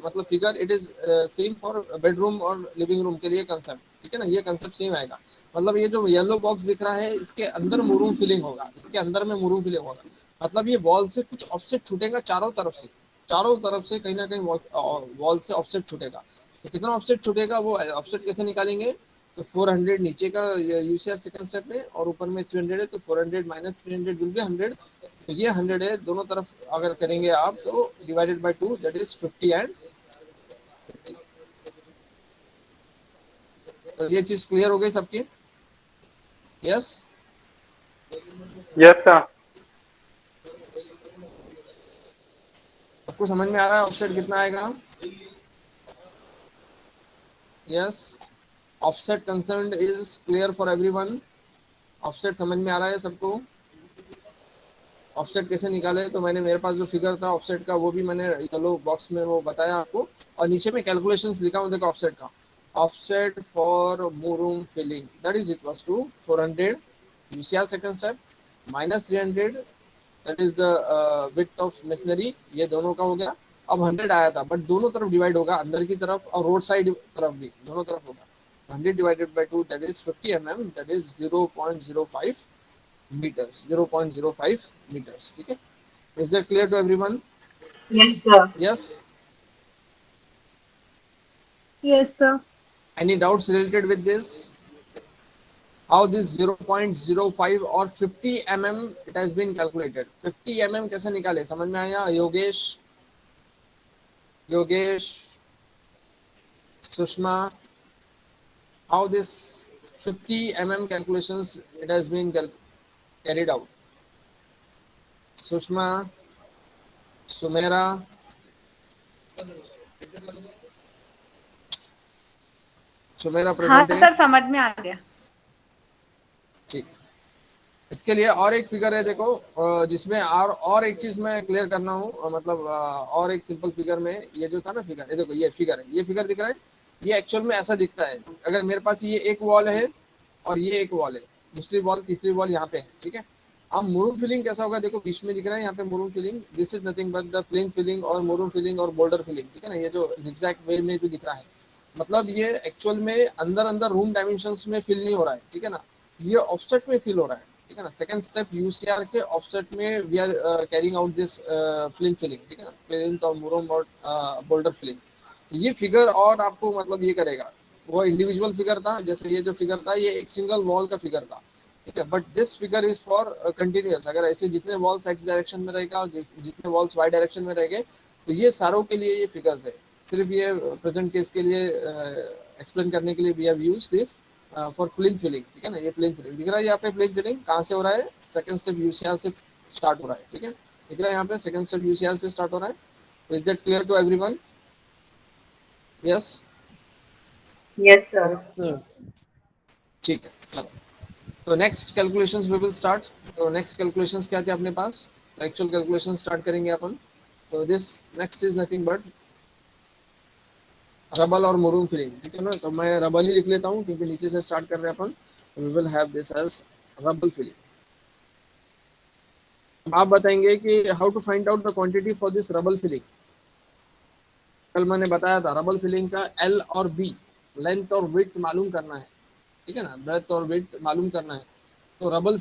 मतलब figure it is same for bedroom और लिविंग रूम के लिए कंसेप्ट, ठीक है ना। ये कंसेप्ट सेम आएगा। मतलब ये जो येलो बॉक्स दिख रहा है इसके अंदर मुरूम फिलिंग होगा, इसके अंदर में मुरूम फिलिंग होगा। मतलब ये वॉल से कुछ ऑफसेट छूटेगा चारों तरफ से, चारों तरफ से कहीं ना कहीं वॉल से ऑफसेट छूटेगा। तो कितना ऑफसेट छूटेगा वो ऑफसेट कैसे निकालेंगे? तो 400 नीचे का यूसीआर सेकंड स्टेप में और ऊपर में 300 है, तो 400 माइनस 300 विल बी 100। तो ये 100 है, दोनों तरफ अगर करेंगे आप तो divided by 2 that is 50 and 50। तो ये चीज क्लियर हो गई सबकी? Yes yes sir. सबको समझ में आ रहा है ऑफसेट कितना आएगा? Yes, offset concern is clear for everyone. Offset समझ में आ रहा है सबको? ऑफसेट कैसे निकाले? तो मैंने मेरे पास जो फिगर था ऑफसेट का वो भी मैंने येलो बॉक्स में वो बताया आपको, और नीचे में कैलकुलेशंस लिखा हूँ देखो ऑफसेट का। Offset for murum filling that is equals to 400 UCR second step minus 300 that is the width of masonry. ये दोनों का हो गया। अब 100 आया था, बट दोनों तरफ डिवाइड होगा, अंदर की तरफ और रोड साइड तरफ भी, दोनों तरफ होगा। 100 divided by 2 that is 50 mm that is 0.05 meters, 0.05 meters. ठीक है, is that clear to everyone? Yes, sir. Yes. Yes, sir. Any doubts related with this? How this 0.05 or 50 mm it has been calculated? 50 mm कैसे निकाले, समझ में आया? Yogesh, Sushma, how this 50 mm calculations it has been carried out? Sushma, Sumera, Sumera हाँ present है? Sir, समझ में आ गया। ठीक, इसके लिए और एक फिगर है देखो, जिसमें और एक चीज मैं क्लियर करना हूँ, मतलब और एक सिंपल फिगर में ये जो था ना फिगर, ये देखो ये फिगर है, ये फिगर दिख रहा है। ये एक्चुअल में ऐसा दिखता है, अगर मेरे पास ये एक वॉल है और ये एक वॉल है, दूसरी वॉल तीसरी वॉल यहाँ पे है, ठीक है। अब मुरूम फिलिंग कैसा होगा? देखो बीच में दिख रहा है यहाँ पे murum filling, this is nothing but the plain filling और मुरूम फिलिंग और बोल्डर फिलिंग, ठीक है ना। ये जो जिगजैग वे में जो दिख रहा है, मतलब ये एक्चुअल में अंदर रूम डायमेंशंस में फिल नहीं हो रहा है, ठीक है ना। ये ऑफसेट में फिल हो रहा है, ठीक है ना। सेकंड स्टेप यूसीआर के ऑफसेट में we are carrying out this plinth filling, ठीक है ना, प्लिंथ और मुरुम और बोल्डर फिलिंग। ये फिगर और आपको मतलब ये करेगा, वो इंडिविजुअल फिगर था, जैसे ये जो फिगर था ये एक सिंगल वॉल का फिगर था, ठीक है, but this figure is for continuous. अगर ऐसे जितने वॉल्स एक्स डायरेक्शन में रहेगा, जितने वॉल्स वाई डायरेक्शन में रहेंगे, तो ये सारों के लिए ये फिगर्स है। सिर्फ ये प्रेजेंट केस के लिए एक्सप्लेन करने के लिए we have used this for plain filling, ठीक है ना। ये प्लेन फिलिंग दिख रहा है यहाँ पे, प्लेन फिलिंग कहाँ से हो रहा है, सेकंड स्टेप यूसीआर से स्टार्ट हो रहा है, ठीक है, दिख रहा है यहाँ पे, सेकंड स्टेप यूसीआर से स्टार्ट हो रहा है। Is that clear to everyone? Yes, Yes, sir. ठीक है, चलो। तो next calculations we will start. तो नेक्स्ट कैलकुलेशंस क्या थे अपने पास, एक्चुअल कैलकुलेशन स्टार्ट करेंगे अपन। तो this next is nothing but rubble और मुरुम फिलिंग, ठीक है ना। तो मैं रबल ही लिख लेता हूँ क्योंकि नीचे से स्टार्ट कर रहे हैं अपन। We will have this as rubble filling. आप बताएंगे कि how to find out the quantity for this rubble filling. कल मैंने बताया था रबल फिलिंग का एल और बी, लेंथ और विड्थ मालूम करना है, ठीक है ना, ब्रेथ और विड्थ मालूम करना है। तो रबल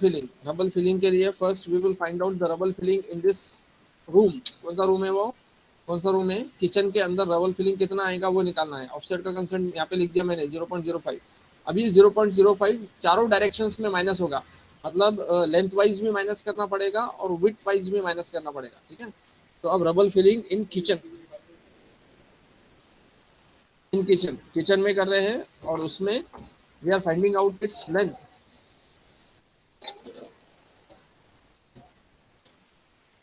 फिलिंग के लिए first we will find out the rubble filling in this room. कौन सा रूम है वो, कौन सा रूम है, किचन के अंदर रबल फिलिंग कितना आएगा वो निकालना है। ऑफसेट का कंसेंट यहाँ पे लिख दिया मैंने 0.05। अभी 0.05 चारों डायरेक्शंस में माइनस होगा, मतलब लेंथ वाइज भी माइनस करना पड़ेगा और विड्थ वाइज भी माइनस करना पड़ेगा, ठीक है। तो अब rubble filling in kitchen, kitchen में कर रहे हैं और उसमें we are finding out its length.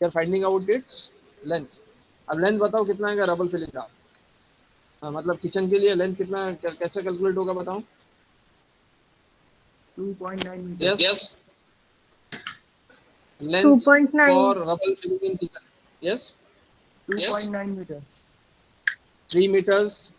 We are finding out its length. अब लेंथ बताओ कितना आएगा रबल फिलिंग का, मतलब किचन के लिए लेंथ कितना, कैसे कैलकुलेट होगा बताओ। 2.9 meter. Yes, length 2.9. For rubble filling in kitchen, yes 2.9 meter. 3 meters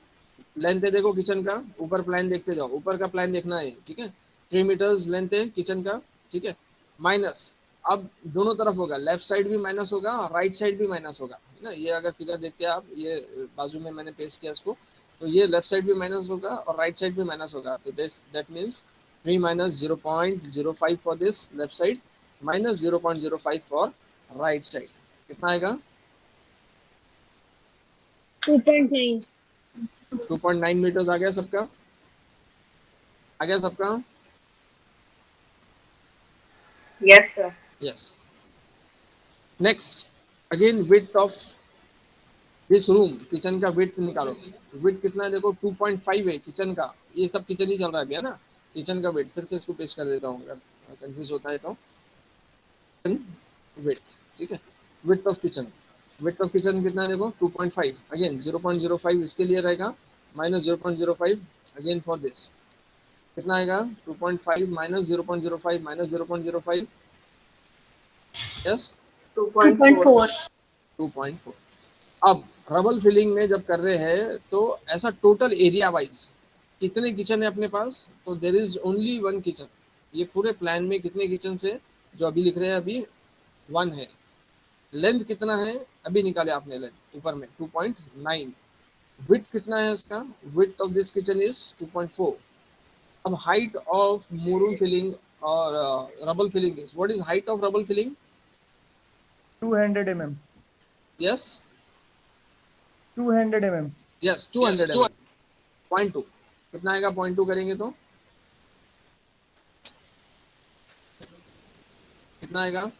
length है। देखो किचन का ऊपर प्लान देखते जाओ, ऊपर का प्लान देखना है, ठीक है। 3 मीटर्स लेंथ है किचन का, ठीक है, माइनस, अब दोनों तरफ होगा, लेफ्ट साइड भी माइनस होगा और राइट साइड भी माइनस होगा, है ना। ये अगर फिगर देखते हैं आप, ये बाजू में मैंने पेस्ट किया इसको, तो ये लेफ्ट साइड भी माइनस होगा और राइट साइड भी माइनस होगा। तो that means 3 minus 0.05 for this left side, minus 0.05 for right side. कितना आएगा, 2.9. 2.9 मीटर्स आ गया सबका, आ गया सबका, Yes, sir. Yes. Next again width of this room, kitchen का विड्थ निकालो। विड्थ कितना है देखो, 2.5 है किचन का, ये सब किचन ही चल रहा है भैया ना। किचन का विड्थ फिर से इसको पेश कर देता हूँ अगर कंफ्यूज होता है तो। विड्थ, ठीक है, width of kitchen, width of kitchen कितना है देखो 2.5, अगेन 0.05 इसके लिए रहेगा, माइनस 0.05 अगेन फॉर दिस, कितना आएगा 2.5 माइनस 0.05 माइनस 0.05, यस 2.4. 2.4। अब रबल फिलिंग में जब कर रहे हैं तो ऐसा टोटल एरिया वाइज कितने किचन है अपने पास, तो there is only one kitchen. ये पूरे प्लान में कितने किचन है जो अभी लिख रहे हैं, अभी 1 है। लेंथ कितना है अभी निकाले आपने, लेंथ ऊपर में 2.9। विड्थ कितना है इसका, width of this kitchen is 2.4। अब हाइट ऑफ मुरुम फिलिंग और rubble filling is, what is height of rubble filling, 200 mm। Yes 200 mm। Yes 200 mm। 0.2 कितना आएगा, 0.2 करेंगे तो कितना आएगा,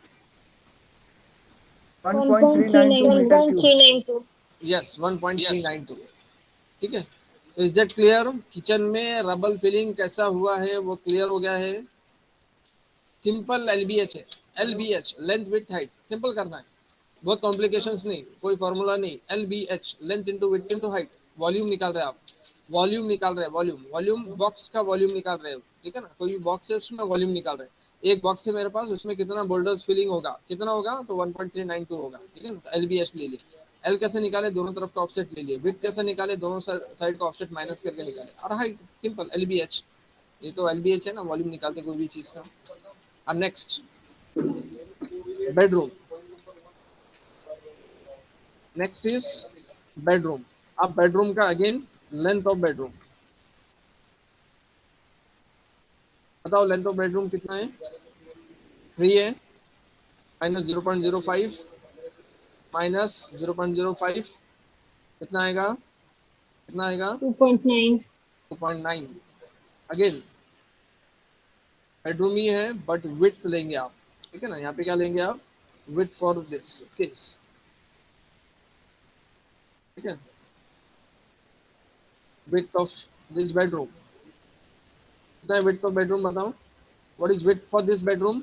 1.392 यस 1.392, ठीक है। तो इज दैट क्लियर, किचन में रबल फिलिंग कैसा हुआ है वो क्लियर हो गया है। सिंपल एलबीएच है, LBH length width height, simple करना है, बहुत कॉम्प्लिकेशंस नहीं, कोई फॉर्मूला नहीं, LBH length into width into height. Volume निकाल रहे हैं आप, वॉल्यूम निकाल रहे हैं, वॉल्यूम बॉक्स का वॉल्यूम निकाल रहे हो, ठीक है ना, कोई भी बॉक्स है उसमें वॉल्यूम निकाल रहे हैं। एक बॉक्स है मेरे पास, उसमें कितना बोल्डर्स फिलिंग होगा, कितना होगा, तो 1.392 होगा, ठीक है ना। तो एलबीएच ले लिए। एल कैसे निकाले, दोनों तरफ का ऑफसेट ले लिए। विड्थ कैसे निकाले, दोनों साइड का ऑफसेट माइनस करके निकाले। और हाइट सिंपल एलबीएच, ये तो एलबीएच है ना, वॉल्यूम निकालते कोई भी चीज का। अब next bedroom, next is bedroom. अब बेडरूम का अगेन लेंथ ऑफ बेडरूम बताओ, लेंथ ऑफ बेडरूम कितना है, 3 है माइनस 0.05 माइनस 0.05 कितना आएगा 2.9. 2.9. अगेन बेडरूम ही है बट विड्थ लेंगे आप, ठीक है ना, यहाँ पे क्या लेंगे आप, विड्थ फॉर दिस केस, ठीक है, विड्थ ऑफ दिस बेडरूम कितना है, विड्थ ऑफ बेडरूम बताओ, what is width for this bedroom,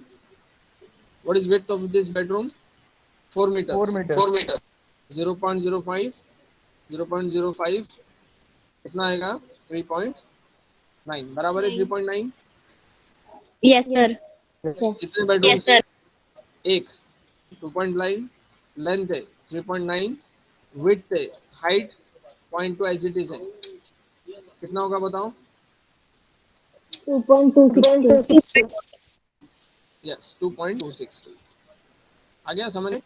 what is width of this bedroom, 4 meter, 4 meter. 4 meter, 0.05 0.05 कितना आएगा 3.9 बराबर है 3.9. Yes, sir. कितने बेडरूम, एक, 2.9 लेंथ है 3.9, विड्थ है, हाइट 0.2 एज इट इज है, कितना होगा बताओ, 2.26. यस 2.262. आ गया समझ में,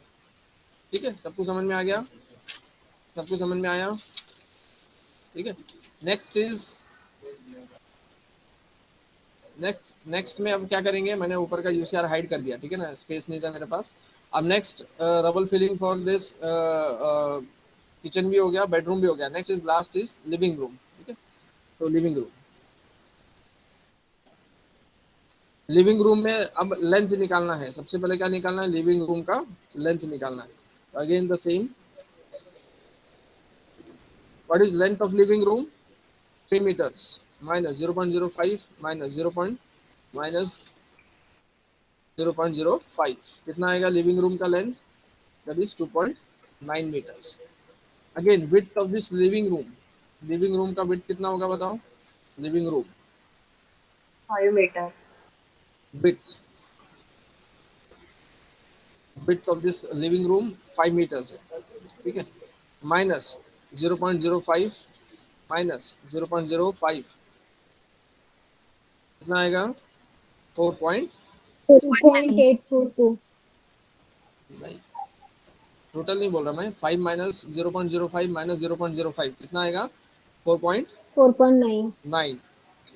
ठीक है, सबको समझ में आ गया, सबको समझ में आया, ठीक है. नेक्स्ट में अब क्या करेंगे, मैंने ऊपर का यूसीआर हाइड कर दिया, ठीक है ना, स्पेस नहीं था मेरे पास. अब next rubble filling for this kitchen भी हो गया, बेडरूम भी हो गया, next is last is living room, ठीक है. तो लिविंग रूम में अब लेंथ निकालना है, सबसे पहले क्या निकालना है, लिविंग रूम का लेंथ निकालना है. Again the same, what is length of living room, 3 meters minus 0.05 minus 0.05 कितना आएगा लिविंग रूम का length, that is 2.9 meters. Again width of this living room का विड्थ कितना होगा बताओ, living room 5 meter. Width of this living room 5 meters है, ठीक है, माइनस 0.05 माइनस 0.05 कितना आएगा 2.842. नहीं, टोटल नहीं बोल रहा मैं, 5 माइनस 0.05 माइनस 0.05 कितना आएगा 4.9. 4.9.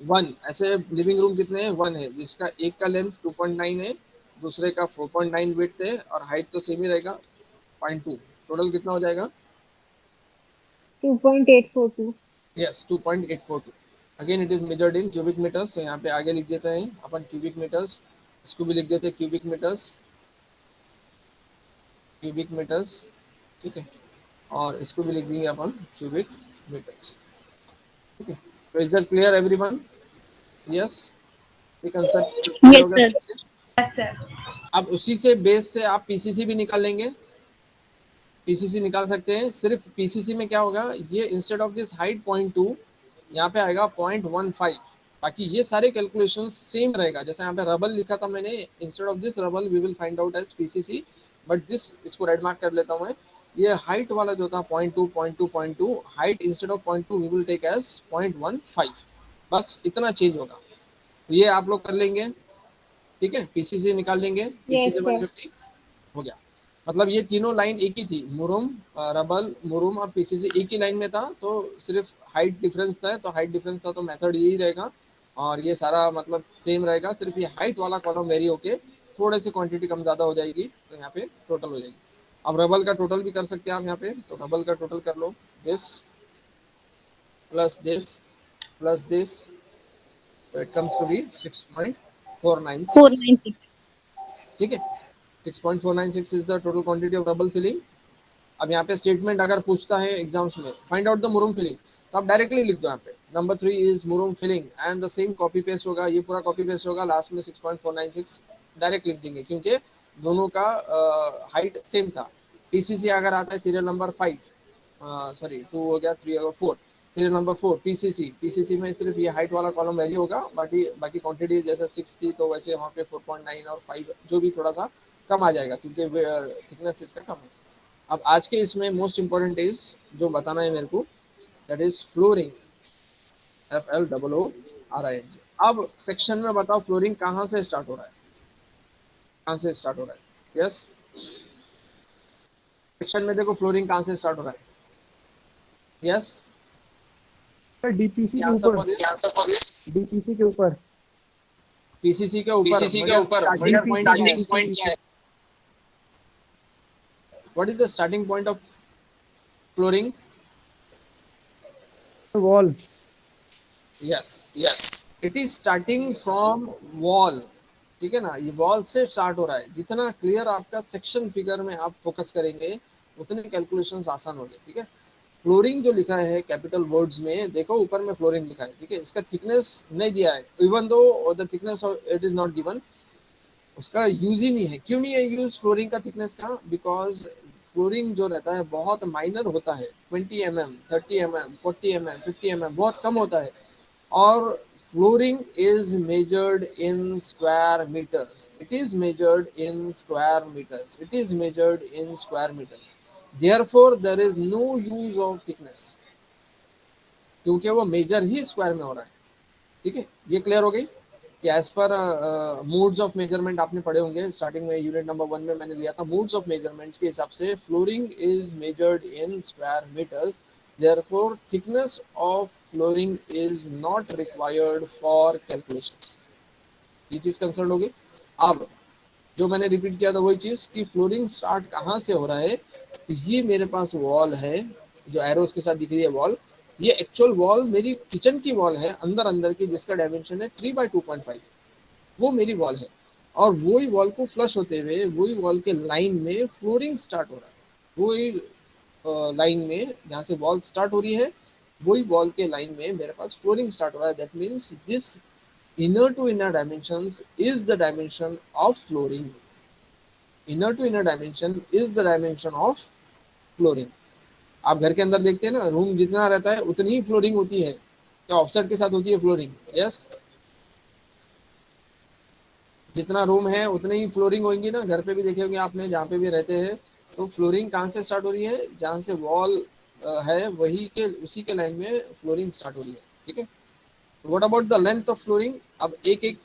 1 ऐसे लिविंग रूम कितने हैं, 1 है, जिसका एक का लेंथ 2.9 है, दूसरे का 4.9 विड्थ है और हाइट तो सेम ही रहेगा 0.2. टोटल कितना हो जाएगा, 2.842. Yes 2.842. Again it is measured in cubic meters, तो यहाँ पे आगे लिख देते हैं अपन क्यूबिक मीटर्स, इसको भी लिख देते हैं क्यूबिक मीटर्स, ठीक है, और इसको भी लिख देंगे अपन क्यूबिक मीटर्स, ठीक है. तो is that clear everyone, yes, ये कंसेप्ट क्लियर हो गया. Yes, sir. अब उसी से बेस से आप पीसीसी भी निकाल लेंगे, पीसीसी निकाल सकते हैं. सिर्फ पीसीसी में क्या होगा, ये इंस्टेड ऑफ दिस हाइट 0.2 यहाँ पे आएगा 0.15. बाकी ये सारे कैलकुलेशंस सेम रहेगा, जैसे यहाँ पे रबल लिखा था मैंने, instead of this rubble we will find out as PCC, but this, इसको रेड मार्क कर लेता हूँ मैं, ये हाइट वाला जो था 0.2 height instead of 0.2 we will take as 0.15, बस इतना चेंज होगा. तो ये आप लोग कर लेंगे, ठीक है, पीसीसी निकाल लेंगे, पीसीसी sir. 150 हो गया. मतलब ये तीनों लाइन एक ही थी, मुरुम, रबल, मुरुम और पीसीसी एक ही लाइन में था, तो सिर्फ हाइट डिफरेंस था, तो मेथड यही रहेगा और ये सारा मतलब सेम रहेगा, सिर्फ ये हाइट वाला कॉलम वेरी होके थोड़े से क्वांटिटी कम ज़्यादा हो जाएगी, तो यहाँ पे टोटल हो जाएगी. अब रबल का टोटल भी कर सकते हैं आप यहाँ पे, तो रबल का टोटल कर लो, दिस प्लस दिस, तो इट कम्स टू बी 6.496, ठीक है, 6.496 is the total quantity of rubble filling. अब यहाँ पे स्टेटमेंट अगर पूछता है एग्जाम्स में, find out the murum filling, तो आप डायरेक्टली लिख दो यहाँ पे, number 3 is murum filling and the same copy paste होगा, ये पूरा कॉपी पेस्ट होगा, लास्ट में 6.496 डायरेक्ट लिख देंगे, क्योंकि दोनों का हाइट सेम था. पीसीसी अगर आता है सीरियल नंबर 5, सॉरी 2 हो गया, 3 हो गया, 4, सीरियल नंबर 4 पीसीसी में सिर्फ ये हाइट वाला कॉलम वैल्यू होगा, बाकी क्वांटिटी जैसे 6 थी तो वैसे वहाँ पे 4.9 और 5 जो भी थोड़ा सा कम आ जाएगा, क्योंकि थिकनेस इसका कम है. अब आज के इसमें मोस्ट इंपॉर्टेंट इज जो बताना है मेरे को, दैट इज फ्लोरिंग, FLOORING. अब सेक्शन में बताओ फ्लोरिंग कहाँ से स्टार्ट हो रहा है, यस, सेक्शन में देखो फ्लोरिंग कहाँ से स्टार्ट हो रहा है, यस, डीपीसी के ऊपर, डीपीसी के ऊपर, पीसीसी के ऊपर स्टार्टिंग पॉइंट क्या है? What is the starting point of flooring? Wall. Yes it is starting from wall, ठीक है ना, ये वॉल से स्टार्ट हो रहा है। जितना क्लियर आपका सेक्शन फिगर में आप फोकस करेंगे उतने कैलकुलेशंस आसान होंगे, ठीक है। फ्लोरिंग जो लिखा है कैपिटल वर्ड्स में, देखो ऊपर में फ्लोरिंग लिखा है, ठीक है, इसका थिकनेस नहीं दिया है, even though the thickness it is not given, उसका यूज ही नहीं है। क्यों नहीं है यूज फ्लोरिंग का थिकनेस का? बिकॉज फ्लोरिंग जो रहता है बहुत माइनर होता है, 20 mm, 30 mm, 40 mm, 50 mm, बहुत कम होता है। और flooring is measured in square meters. It is measured in square meters. It is measured in square meters. Therefore, there is no use of thickness, क्योंकि वो मेजर ही square में हो रहा है, ठीक है। ये क्लियर हो गई कि as per modes of measurement आपने पढ़े होंगे स्टार्टिंग में, यूनिट नंबर 1 में मैंने लिया था। मोड्स ऑफ मेजरमेंट्स के हिसाब से flooring is measured in square meters, therefore thickness of flooring is not required for calculations. ये चीज कंसर्न होगी। अब जो मैंने रिपीट किया था वही चीज कि फ्लोरिंग स्टार्ट कहाँ से हो रहा है, तो ये मेरे पास वॉल है जो एरोस के साथ दिख रही है वॉल, ये एक्चुअल वॉल मेरी किचन की वॉल है, अंदर की, जिसका डायमेंशन है 3/2.5, वो मेरी वॉल है। और वही वॉल को फ्लश होते हुए वही वॉल के लाइन में फ्लोरिंग स्टार्ट हो रहा है। वही लाइन में जहाँ से वॉल स्टार्ट हो रही है, वही वॉल के लाइन में मेरे पास फ्लोरिंग स्टार्ट हो रहा है। That means this inner to inner dimensions is the dimension of flooring. Inner to inner dimension is the dimension of flooring. आप घर के अंदर देखते हैं ना, रूम जितना रहता है उतनी ही फ्लोरिंग होती है, क्या ऑफसेट के साथ होती है फ्लोरिंग? यस, जितना रूम है उतनी ही फ्लोरिंग होगी ना। घर पे भी देखे होंगे आपने, जहाँ पे भी रहते हैं, तो फ्लोरिंग कहाँ से स्टार्ट हो रही है? जहाँ से वॉल है वही के उसी के लाइन में फ्लोरिंग स्टार्ट हो रही है, ठीक है। What about the length of flooring? अब एक एक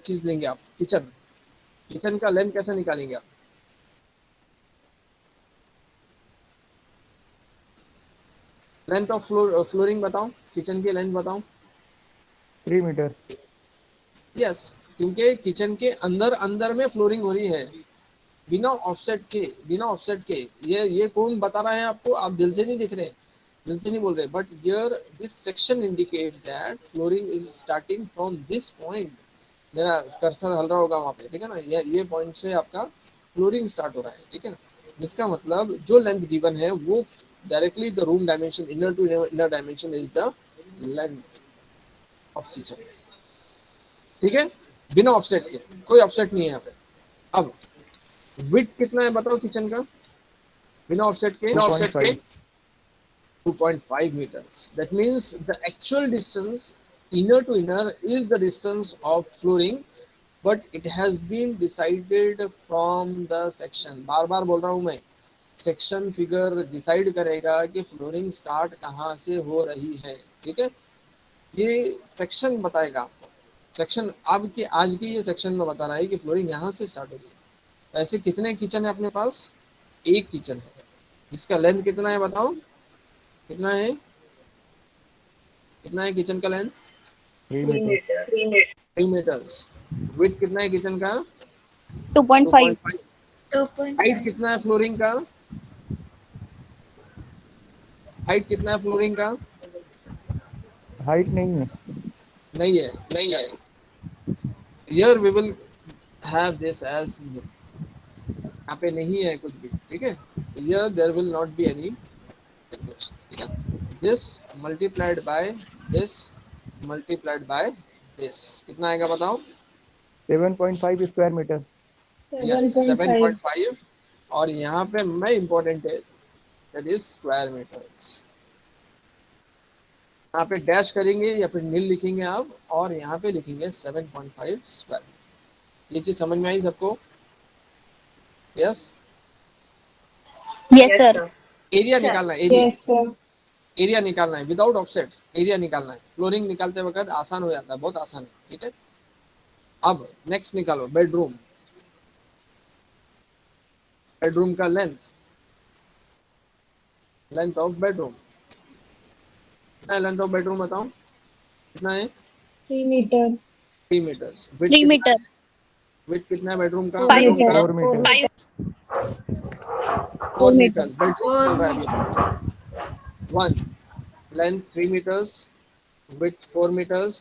चीज लेंगे आप। किचन का लेंथ कैसे निकालेंगे आप? लेंथ ऑफ फ्लोरिंग बताओ, किचन की लेंथ बताओ। 3 मीटर। यस, क्योंकि किचन के अंदर में फ्लोरिंग हो रही है, बिना ऑफसेट के। ये कौन बता रहा है आपको? आप दिल से नहीं दिख रहे, दिल से नहीं बोल रहे, but here this section indicates that flooring is starting from this point. मेरा कर्सर हल रहा होगा वहाँ पे, ठीक है ना, ये पॉइंट से आपका फ्लोरिंग स्टार्ट हो रहा है, ठीक है ना। जिसका मतलब जो लेंथ गिवन है वो directly the room dimension, inner to inner dimension is the length of kitchen, ठीक है, बिना ऑफसेट के। कोई ऑफसेट नहीं है यहाँ पे। अब विड्थ कितना है बताओ किचन का बिना ऑफसेट के? 2.5 meters. That means the actual distance inner to inner is the distance of flooring, but it has been decided from the section. बार बार बोल रहा हूँ मैं, सेक्शन फिगर डिसाइड करेगा कि फ्लोरिंग स्टार्ट कहाँ से हो रही है, ठीक है। ये सेक्शन बताएगा आपको। सेक्शन आज की ये सेक्शन में बता रहा है कि फ्लोरिंग यहाँ से स्टार्ट हो रही है। ऐसे कितने किचन है अपने पास? एक किचन है, जिसका लेंथ कितना है बताओ? कितना है किचन का लेंथ? 3 मीटर। 3 मीटर्स। विड्थ कितना है किचन का? 2.5. 2.5. हाइट कितना है फ्लोरिंग का? हाइट कितना है फ्लोरिंग का? हाइट नहीं है। नहीं है। Here we will have this as यहाँ पे नहीं है कुछ भी, ठीक है। Here there will not be any, ठीक है। This multiplied by this multiplied by this कितना आएगा बताओ? 7.5 स्क्वायर मीटर। Yes, 7.5। और यहाँ पे मैं इम्पोर्टेंट है, that is स्क्वायर मीटर्स। यहाँ पे डैश करेंगे या फिर नील लिखेंगे आप, और यहाँ पे लिखेंगे 7.5 स्क्वायर। ये चीज समझ में आई सबको? यस। Yes, sir. एरिया निकालना है, एरिया। Yes, sir. एरिया निकालना है विदाउट ऑफसेट, एरिया निकालना है। फ्लोरिंग निकालते वक्त आसान हो जाता है, बहुत आसान है, ठीक है। अब नेक्स्ट निकालो बेडरूम। बेडरूम का लेंथ ऑफ बेडरूम कितना है? लेंथ ऑफ बेडरूम बताओ कितना है? 3 meter. 3 meters. 3 meter. Width कितना है बेडरूम का? 5 bedroom का 4 meters. 4 meters. बेडरूम चल रहा है अभी. 1. Length 3 meters. Width 4 meters.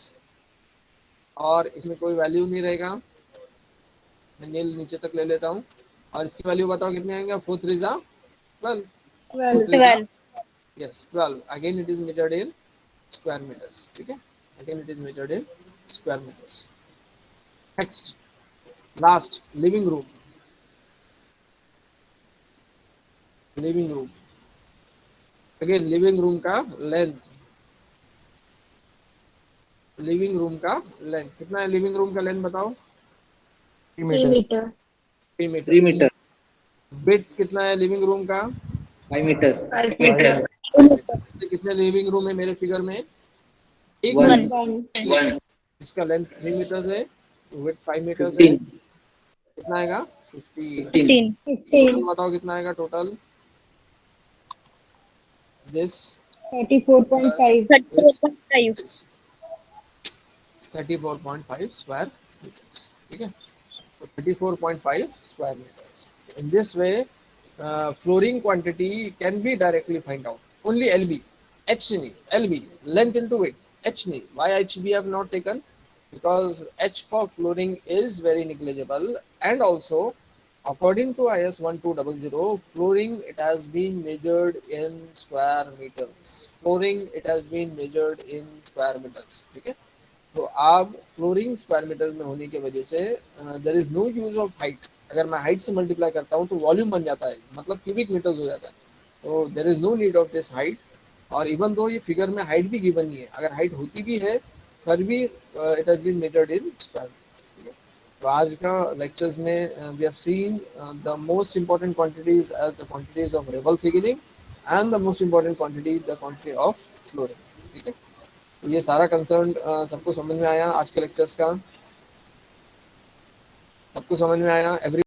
और इसमें कोई वैल्यू नहीं रहेगा. मैं नील नीचे तक ले लेता हूँ और इसकी वैल्यू बताओ कितने आएंगे? 4 3 12. 12. Yes, 12. Again it is measured in square meters. ठीक है? Again it is measured in square meters. Next, last, living room. Living room. Again living room का length. Living room का length कितना है? living room का length बताओ. 3 3 meters. meter. 3 meters. 3 meter. Width कितना है living room का? 5 meter. 5 meter. जैसे कितने लिविंग रूम है मेरे फिगर में? एक. 1. इसका लेंथ 3 मीटर्स है, विड्थ 5 मीटर्स है. 15. कितना आएगा? 15. 15. टोटल बताओ कितना आएगा टोटल? दिस 34.5. 34.5. 34.5 square meters. ठीक है, तो 34.5 square meters. In this way, flooring quantity can be directly find out. Only LB, H नहीं, LB, length into width, H नहीं. Why H we have not taken? Because H for flooring is very negligible, and also according to IS 1200, flooring it has been measured in square meters. Flooring it has been measured in square meters. ठीक है, तो आप flooring square metre में होने की वजह से there is no use of height. अगर मैं हाइट से मल्टीप्लाई करता हूँ तो वॉल्यूम बन जाता है, मतलब क्यूबिक मीटर्स हो जाता है. तो there is no need of this height. और इवन दो ये फिगर में हाइट भी गिवन नहीं है, अगर हाइट होती भी है फिर भी it has been measured in square. ठीक है, तो आज का लेक्चर्स में we have seen the most important quantities as the quantities of rubble filling and the most important quantity the quantity of flooring. ठीक है, तो ये सारा कंसर्न सबको समझ में आया आज के लेक्चर्स का? सबको समझ में आया? एवरी